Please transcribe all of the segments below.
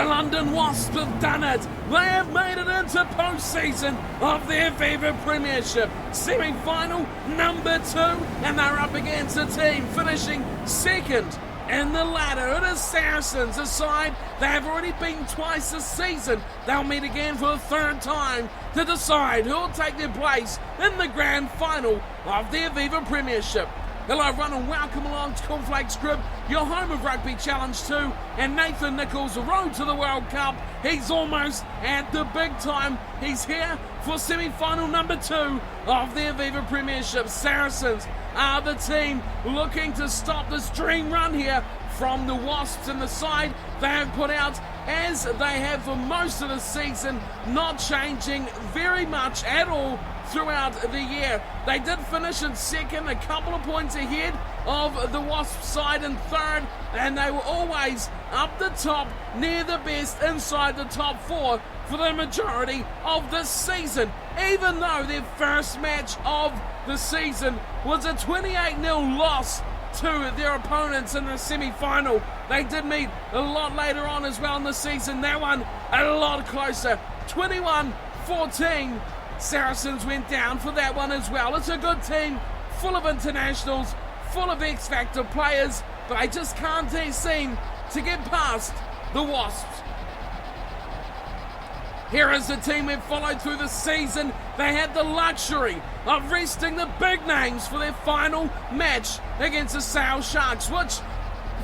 London Wasps have done it. They have made it into postseason of their Viva Premiership. Semi-final number 2, and they're up against a team finishing second in the ladder. It is Saracens, a side they have already beaten twice this season. They'll meet again for a third time to decide who will take their place in the grand final of their Viva Premiership. Hello everyone and welcome along to Cornflakes Crib, your home of Rugby Challenge 2, and Nathan Nicholls, the road to the World Cup. He's almost at the big time. He's here for semi-final number 2 of their Viva Premiership. Saracens are the team looking to stop this dream run here from the Wasps, and the side they have put out as they have for most of the season, not changing very much at all throughout the year. They did finish in second, a couple of points ahead of the Wasp side in third, and they were always up the top, near the best, inside the top 4 for the majority of this season. Even though their first match of the season was a 28-0 loss to their opponents in the semi-final, they did meet a lot later on as well in the season. That one a lot closer, 21-14. Saracens went down for that one as well. It's a good team, full of internationals, full of X-Factor players, but I just can't seem to get past the Wasps. Here is the team we've followed through the season. They had the luxury of resting the big names for their final match against the Sale Sharks, which,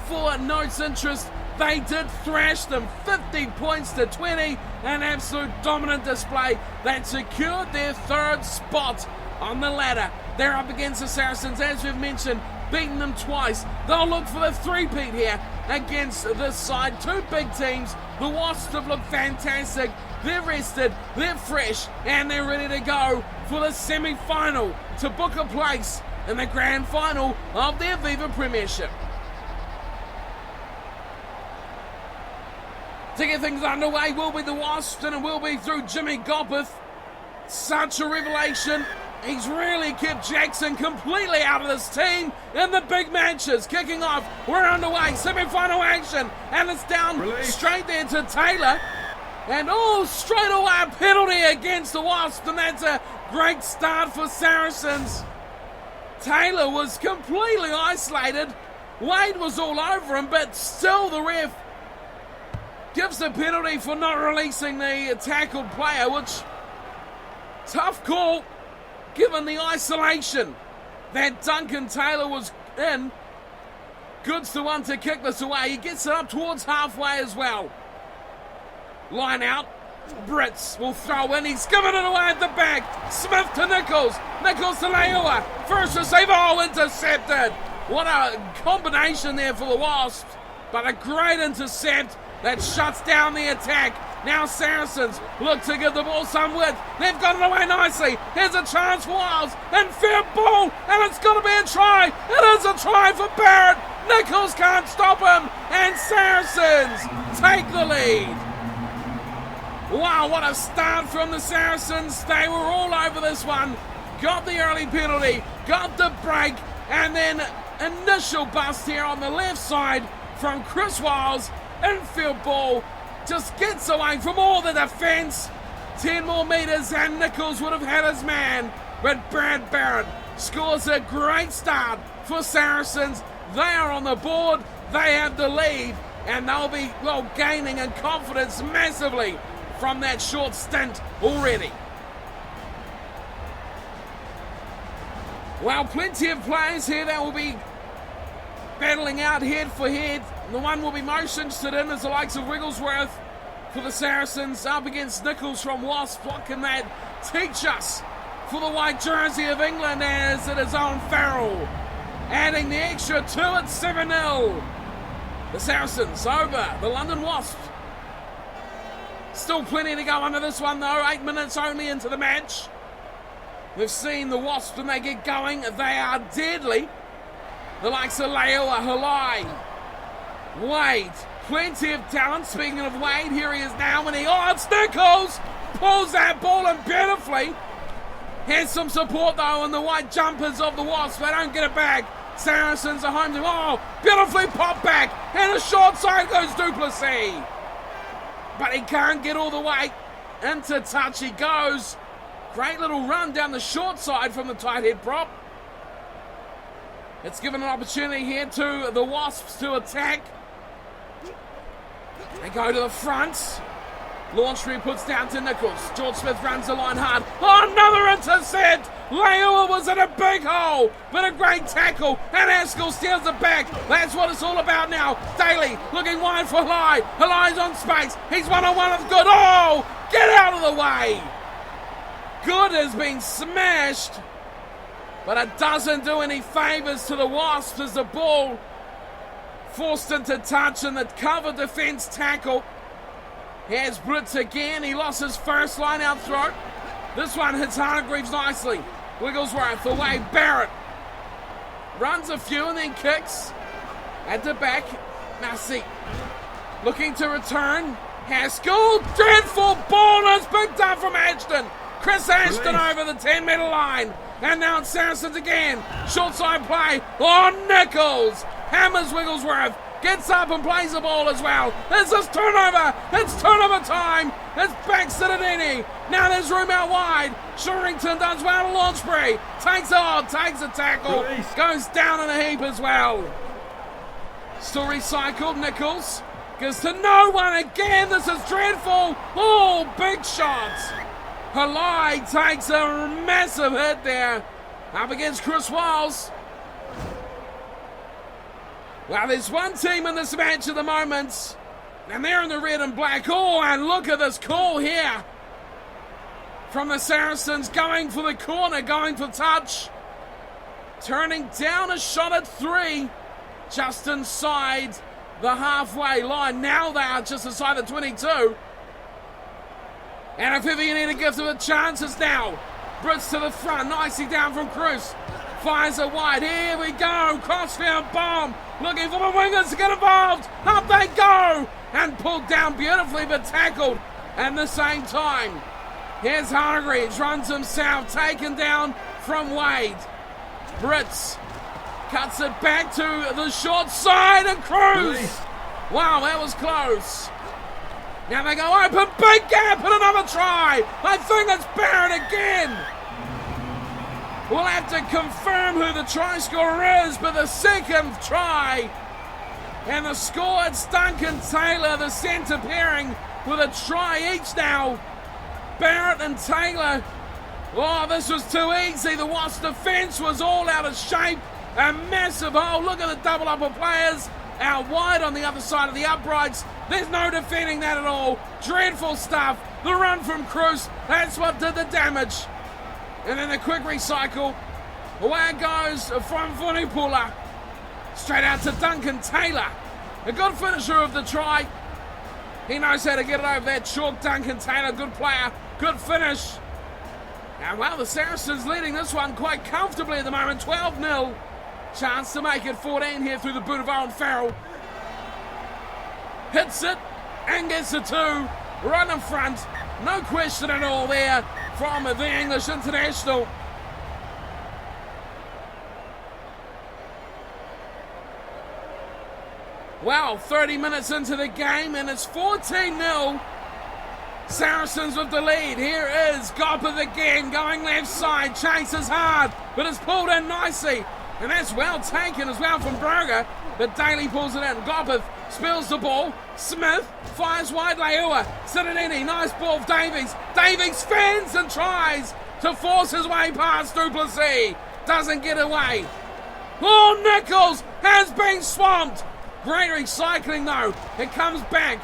for Note's interest, they did thrash them 50 points to 20, an absolute dominant display that secured their third spot on the ladder. They're up against the Saracens, as we've mentioned, beaten them twice. They'll look for the three-peat here against this side. Two big teams. The Wasps have looked fantastic. They're rested, they're fresh, and they're ready to go for the semi-final to book a place in the grand final of their Viva Premiership. To get things underway will be the Wasps, and it will be through Jimmy Gopeth. Such a revelation. He's really kept Jackson completely out of this team in the big matches. Kicking off, we're underway, semi-final action, and it's down straight there to Taylor. And straight away a penalty against the Wasps, and that's a great start for Saracens. Taylor was completely isolated. Wade was all over him, but still the ref gives the penalty for not releasing the tackled player, which, tough call given the isolation that Duncan Taylor was in. Good's the one to kick this away. He gets it up towards halfway as well. Line out. Brits will throw in. He's given it away at the back. Smith to Nicholls. Nicholls to Leua. First receiver. Intercepted. What a combination there for the Wasps. But a great intercept that shuts down the attack. Now Saracens look to give the ball some width. They've got it away nicely. Here's a chance for Wiles. And fair ball. And it's going to be a try. It is a try for Barrett. Nicholls can't stop him. And Saracens take the lead. Wow, what a start from the Saracens. They were all over this one. Got the early penalty, got the break, and then initial bust here on the left side from Chris Wiles. Infield ball just gets away from all the defence. 10 more metres and Nicholls would have had his man. But Brad Barrett scores a great start for Saracens. They are on the board, they have the lead, and they'll be, gaining in confidence massively from that short stint already. Well, plenty of players here that will be battling out head for head. The one we'll be most interested in is the likes of Wigglesworth for the Saracens up against Nicholls from Wasps. What can that teach us for the white jersey of England, as it is Owen Farrell adding the extra 2 at 7-0. The Saracens over the London Wasps. Still plenty to go under this one though, 8 minutes only into the match. We've seen the Wasps when they get going, they are deadly. The likes of Leua, Halai, Wade, plenty of talent. Speaking of Wade, here he is now, and it's Nicholls! Pulls that ball in beautifully. Has some support though in the white jumpers of the Wasps, they don't get it back. Saracens are home to, beautifully popped back, and a short side goes Duplessis. but he can't get all the way. Into touch he goes. Great little run down the short side from the tight head prop. It's given an opportunity here to the Wasps to attack. They go to the front. Launchbury puts down to Nicholls. George Smith runs the line hard. Oh, another intercept! Leua was in a big hole, but a great tackle, and Haskell steals it back. That's what it's all about now. Daly looking wide for Halai. Halai's on space. He's one-on-one with Good. Oh, get out of the way! Good has been smashed, but it doesn't do any favours to the Wasps as the ball forced into touch and the cover defence tackle. Here's Brits again. He lost his first line out throw. This one hits Hargreaves nicely. Wigglesworth away. Barrett runs a few and then kicks at the back. Massey looking to return. Haskell, dreadful ball is picked up from Ashton. Chris Ashton over the 10-metre line. And now it's Saracens again. Short side play. Oh, Nicholls hammers Wigglesworth. Gets up and plays the ball as well. This is turnover. It's turnover time. It's back to Sidney. Now there's room out wide. Sherrington does well to Launchbury. Takes a tackle. Release. Goes down in a heap as well. Still recycled. Nicholls gives to no one again. This is dreadful. Oh, big shots. Halai takes a massive hit there. Up against Chris Wiles. Well, there's one team in this match at the moment, and they're in the red and black. Oh, and look at this call here from the Saracens, going for the corner, going for touch. Turning down a shot at 3, just inside the halfway line. Now they are just inside the 22. And if ever you need a gift of a chance, it's now. Brits to the front, nicely down from Cruz. Fires it wide. Here we go. Crossfield bomb. Looking for the wingers to get involved. Up they go. And pulled down beautifully, but tackled at the same time. Here's Hargreaves. Runs himself. Taken down from Wade. Brits cuts it back to the short side. And Cruz. Wow, that was close. Now they go open. Big gap and another try. I think it's Barrett again. We'll have to confirm who the try scorer is, but the second try. And the score, it's Duncan Taylor, the centre pairing, with a try each now. Barrett and Taylor. Oh, this was too easy. The Wasp defence was all out of shape. A massive hole. Look at the double up of players. Out wide on the other side of the uprights. There's no defending that at all. Dreadful stuff. The run from Cruz, that's what did the damage. And then the quick recycle. Away it goes from Vunipola. Straight out to Duncan Taylor. A good finisher of the try. He knows how to get it over that chalk. Duncan Taylor, good player, good finish. And well, the Saracens leading this one quite comfortably at the moment, 12-0. Chance to make it 14 here through the boot of Owen Farrell. Hits it and gets the 2. Right in front. No question at all there from the English international. Well, 30 minutes into the game and it's 14-0. Saracens with the lead. Here is Gopeth again, going left side, chases hard, but it's pulled in nicely. And that's well taken as well from Berger, but Daly pulls it in. Gopeth spills the ball. Smith fires wide. Leua. Sidney, nice ball for Davies. Davies fends and tries to force his way past Duplessis. Doesn't get away. Oh, Nicholls has been swamped. Great recycling though. It comes back.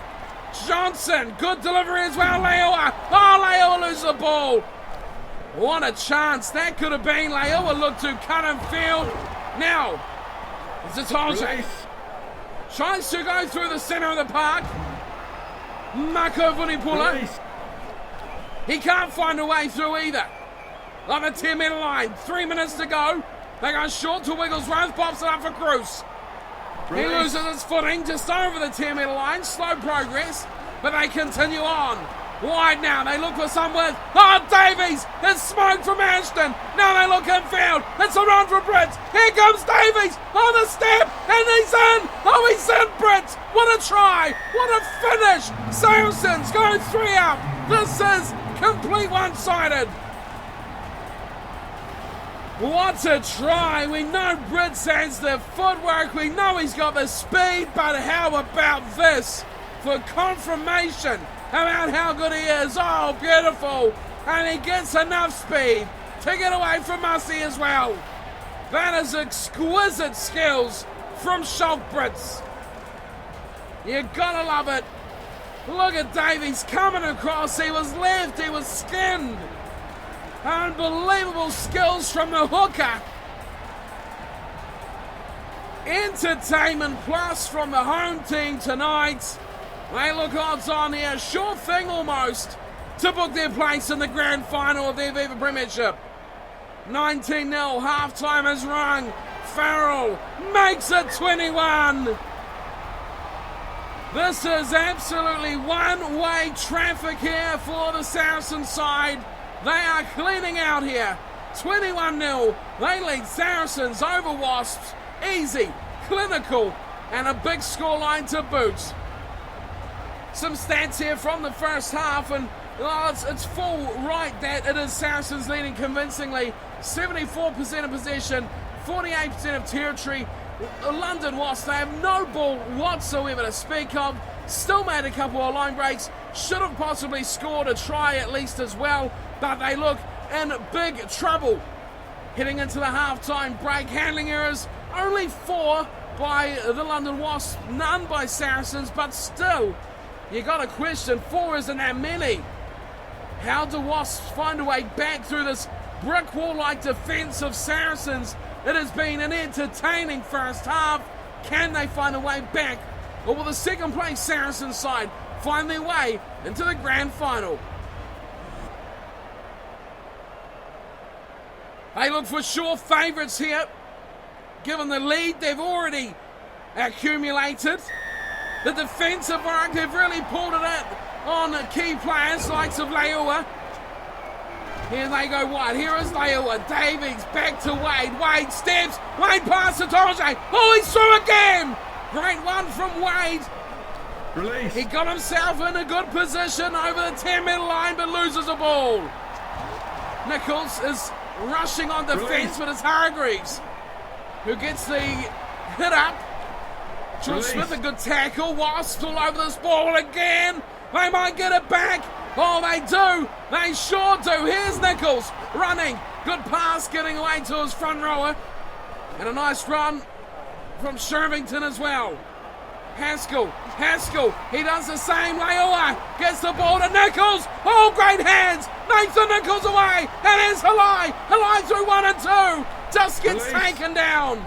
Johnson, good delivery as well. Leua. Oh, Leua loses the ball. What a chance that could have been. Leua looked to cut and field. Now, it's Itoje. Tries to go through the centre of the park. Mako Vunipola. He can't find a way through either. On the 10-metre line. 3 minutes to go. They go short to Wigglesworth. Pops it up for Cruz. He loses his footing just over the 10-metre line. Slow progress, but they continue on. Wide now, they look for someone. Oh, Davies! It's smoke from Ashton. Now they look infield. It's a run for Brits. Here comes Davies on the step, and he's in. Oh, he's in, Brits. What a try. What a finish. Saracens go 3 up. This is complete one-sided. What a try. We know Brits has the footwork. We know he's got the speed, but how about this for confirmation about how good he is? Oh, beautiful. And he gets enough speed to get away from Mussey as well. That is exquisite skills from Shock Brits. You gotta love it. Look at Davies coming across. He was left, he was skinned. Unbelievable skills from the hooker. Entertainment plus from the home team tonight. They look odds on here, sure thing almost, to book their place in the grand final of the Aviva Premiership. 19-0, half-time has rung. Farrell makes it 21. This is absolutely one-way traffic here for the Saracen side. They are cleaning out here. 21-0, they lead Saracens over Wasps. Easy, clinical, and a big scoreline to boot. Some stats here from the first half, and it's full right that it is Saracens leading convincingly. 74% of possession, 48% of territory. London Wasps, they have no ball whatsoever to speak of. Still made a couple of line breaks. Should have possibly scored a try at least as well, but they look in big trouble. Heading into the half-time break, handling errors, only 4 by the London Wasps, none by Saracens, but still, you got to question, 4 isn't that many. How do Wasps find a way back through this brick wall-like defence of Saracens? It has been an entertaining first half. Can they find a way back? Or will the second place Saracens side find their way into the grand final? They look for sure favourites here. Given the lead they've already accumulated. The defensive work, they've really pulled it in on key players, likes of Leua. Here they go wide. Here is Leua. Davies back to Wade. Wade steps. Wade pass to Torje. Oh, he's through again. Great one from Wade. Release. He got himself in a good position over the 10-metre line, but loses the ball. Nicholls is rushing on defence, but it's Hargreaves who gets the hit up. George Smith, a good tackle. Wasps all over this ball again. They might get it back. Oh, they do. They sure do. Here's Nicholls running. Good pass getting away to his front rower. And a nice run from Shervington as well. Haskell. He does the same. Leua gets the ball to Nicholls. Oh, great hands. Nathan Nicholls away. And here's Halai. Halai through 1 and 2. Just gets taken down.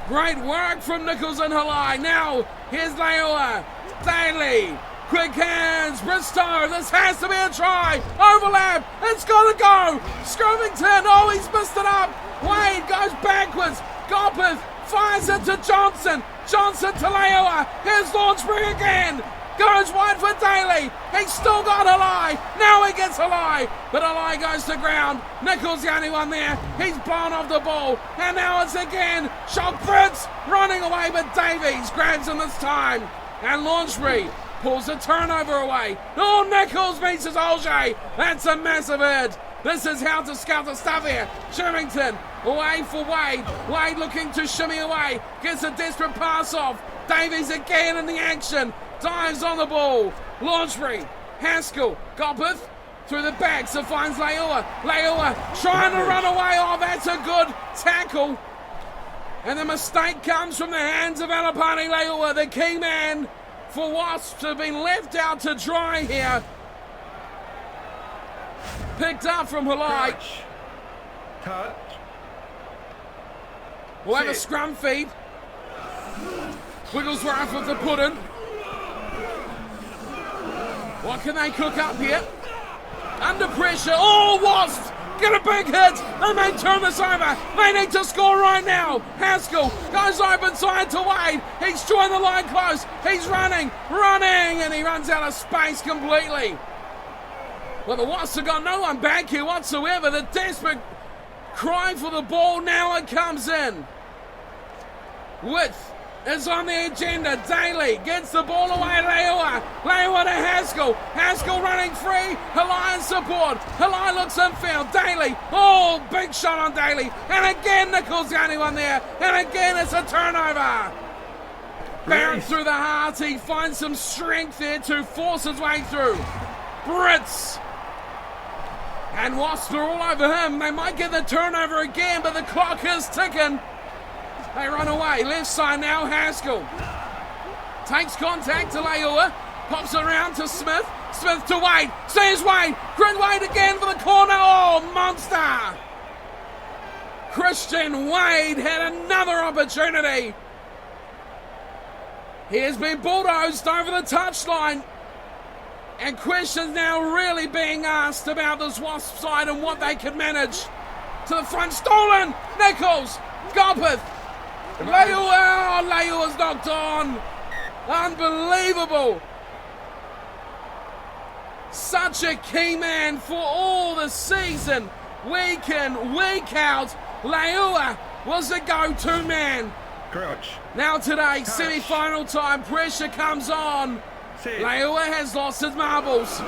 Great work from Nicholls and Halai. Now, here's Leua. Daly. Quick hands. Bristow. This has to be a try. Overlap. It's got to go. Scrovington. Oh, he's missed it up. Wade goes backwards. Gopeth fires it to Johnson. Johnson to Leua. Here's Launchbury again. Goes wide for Daly. He's still got Halai. Now he gets Halai. But Halai goes to ground. Nicholls the only one there. He's blown off the ball. And now it's again. Shock Brits running away, but Davies grabs him this time. And Launchbury pulls the turnover away. Oh, Nicholls meets his Olshay. That's a massive hit. This is how to scout the stuff here. Shervington away for Wade. Wade looking to shimmy away. Gets a desperate pass off. Davies again in the action. Dives on the ball. Launchbury. Haskell. Gopeth through the back. So finds Leua. Leua trying to run away. Oh, that's a good tackle. And the mistake comes from the hands of Alapani Leua, the key man for Wasps, have been left out to dry here. Picked up from Halai. Touch. We'll have a scrum feed. Wigglesworth with the pudding. What can they cook up here? Under pressure. Oh, Wasps get a big hit. They may turn this over. They need to score right now. Haskell goes open side to Wade. He's joined the line close. He's running, and he runs out of space completely. Well, the Wasps have got no one back here whatsoever. The desperate cry for the ball. Now it comes in. Width is on the agenda. Daly gets the ball away. Leua to Haskell. Haskell running free. Halai support. Halai looks infield. Daly. Oh, big shot on Daly. And again, Nicholls the only one there. And again, it's a turnover. Barrett through the heart. He finds some strength there to force his way through. Brits. And Wasps are all over him. They might get the turnover again, but the clock is ticking. They run away. Left side now, Haskell. Takes contact to Leua. Pops it around to Smith. Smith to Wade. Says Wade. Grin Wade again for the corner. Oh, monster. Christian Wade had another opportunity. He has been bulldozed over the touchline. And questions now really being asked about this Wasp side and what they can manage. To the front, stolen. Nicholls. Gopeth. Leua's knocked on. Unbelievable. Such a key man for all the season. Week in, week out. Leua was the go-to man. Crouch. Now today, semi-final time, pressure comes on. Leua has lost his marbles.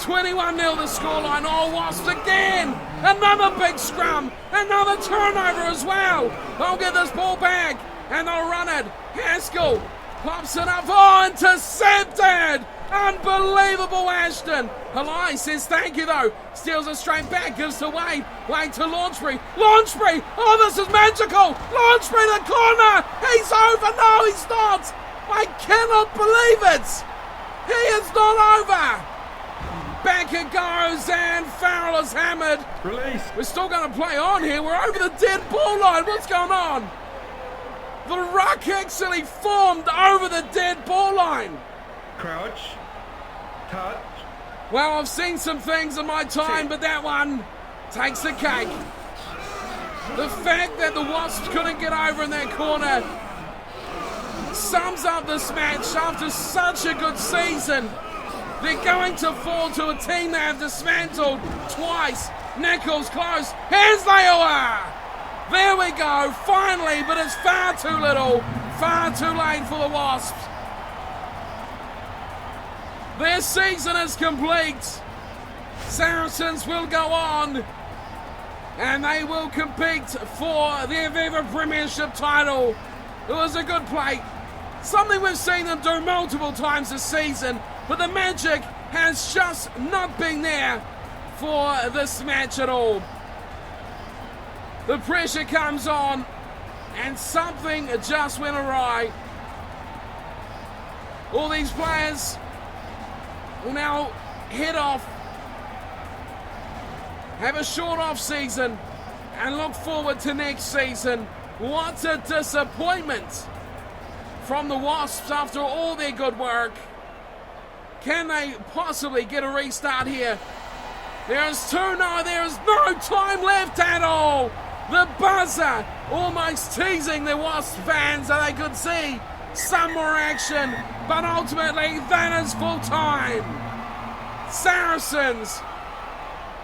21-0 the scoreline. Oh, Wasps again. Another big scrum. Another turnover as well. They'll get this ball back and they'll run it. Haskell pops it up. Oh, intercepted. Unbelievable, Ashton. Halai says thank you, though. Steals it straight back. Gives to Wade. Wade to Launchbury. Launchbury. Oh, this is magical. Launchbury to the corner. He's over. No, he's not. I cannot believe it. He is not over. Back it goes, and Farrell is hammered. Release. We're still going to play on here. We're over the dead ball line. What's going on? The ruck actually formed over the dead ball line. Crouch. Touch. Well, I've seen some things in my time, but that one takes the cake. The fact that the Wasps couldn't get over in that corner sums up this match after such a good season. They're going to fall to a team they have dismantled twice. Nicholls close. Here's Leua. There we go, finally, but it's far too little, far too late for the Wasps. Their season is complete. Saracens will go on, and they will compete for the Aviva Premiership title. It was a good play. Something we've seen them do multiple times this season, but the magic has just not been there for this match at all. The pressure comes on, and something just went awry. All these players will now head off, have a short off season, and look forward to next season. What a disappointment from the Wasps after all their good work. Can they possibly get a restart here? There is there is no time left at all. The buzzer almost teasing the Wasps fans so they could see some more action, but ultimately that is full time. Saracens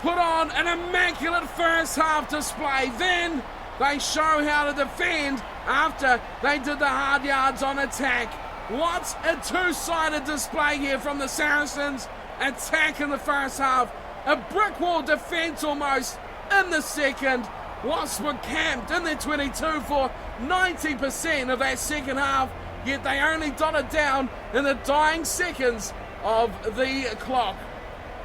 put on an immaculate first half display. Then they show how to defend after they did the hard yards on attack. What a two-sided display here from the Saracens. Attack in the first half, a brick wall defense almost in the second. Wasps were camped in their 22 for 90% of that second half, yet they only dotted down in the dying seconds of the clock.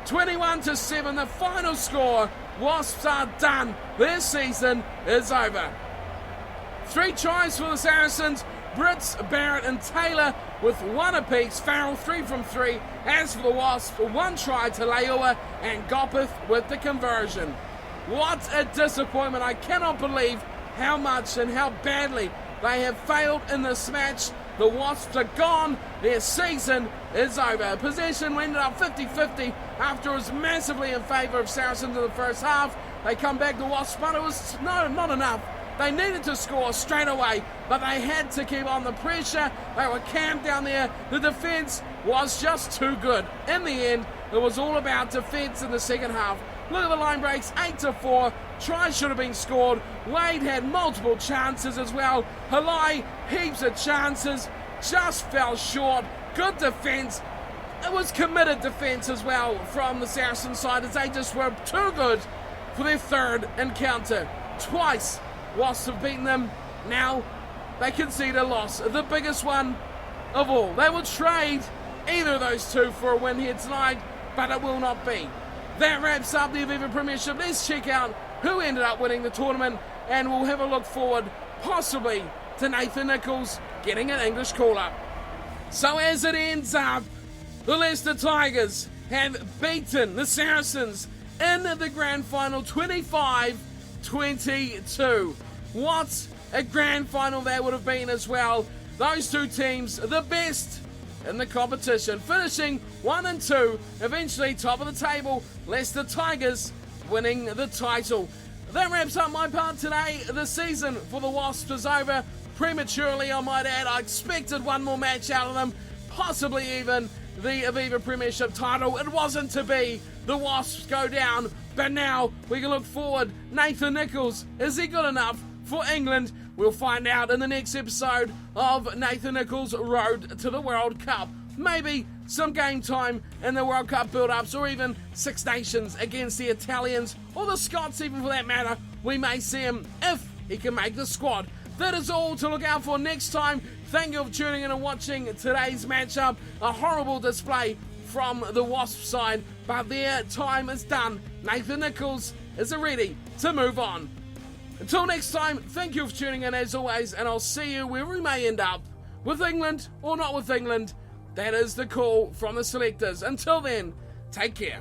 21-7, the final score. Wasps are done. Their season is over. 3 tries for the Saracens. Brits, Barrett and Taylor with 1 apiece. Farrell 3 from 3. As for the Wasps, 1 try to Leua and Gopeth with the conversion. What a disappointment. I cannot believe how much and how badly they have failed in this match. The Wasps are gone. Their season is over. Possession ended up 50-50 after it was massively in favour of Saracens in the first half. They come back to Wasps, but it was not enough. They needed to score straight away, but they had to keep on the pressure. They were camped down there. The defence was just too good. In the end, It was all about defence in the second half. Look at the line breaks, 8-4. Tries should have been scored. Wade had multiple chances as well. Halai, heaps of chances, just fell short. Good defence. It was committed defence as well from the Saracen side, as they just were too good for their third encounter. Twice Wasps have beaten them. Now they concede a loss, the biggest one of all. They will trade either of those two for a win here tonight, but it will not be. That wraps up the Aviva Premiership. Let's check out who ended up winning the tournament, and we'll have a look forward possibly to Nathan Nicholls getting an English call-up. So as it ends up, the Leicester Tigers have beaten the Saracens in the grand final 25-22. What a grand final that would have been as well. Those two teams, the best in the competition, finishing 1 and 2, eventually top of the table. Leicester Tigers winning the title. That wraps up my part today. The season for the Wasps is over prematurely, I might add. I expected one more match out of them, possibly even the Aviva Premiership title. It wasn't to be. The Wasps go down, but now we can look forward. Nathan Nicholls, is he good enough for England? We'll find out in the next episode of Nathan Nicholls' Road to the World Cup. Maybe some game time in the World Cup build-ups, or even Six Nations against the Italians, or the Scots even for that matter. We may see him if he can make the squad. That is all to look out for next time. Thank you for tuning in and watching today's matchup. A horrible display from the Wasp side, but their time is done. Nathan Nicholls is ready to move on. Until next time, thank you for tuning in as always, and I'll see you where we may end up, with England or not with England. That is the call from the selectors. Until then, take care.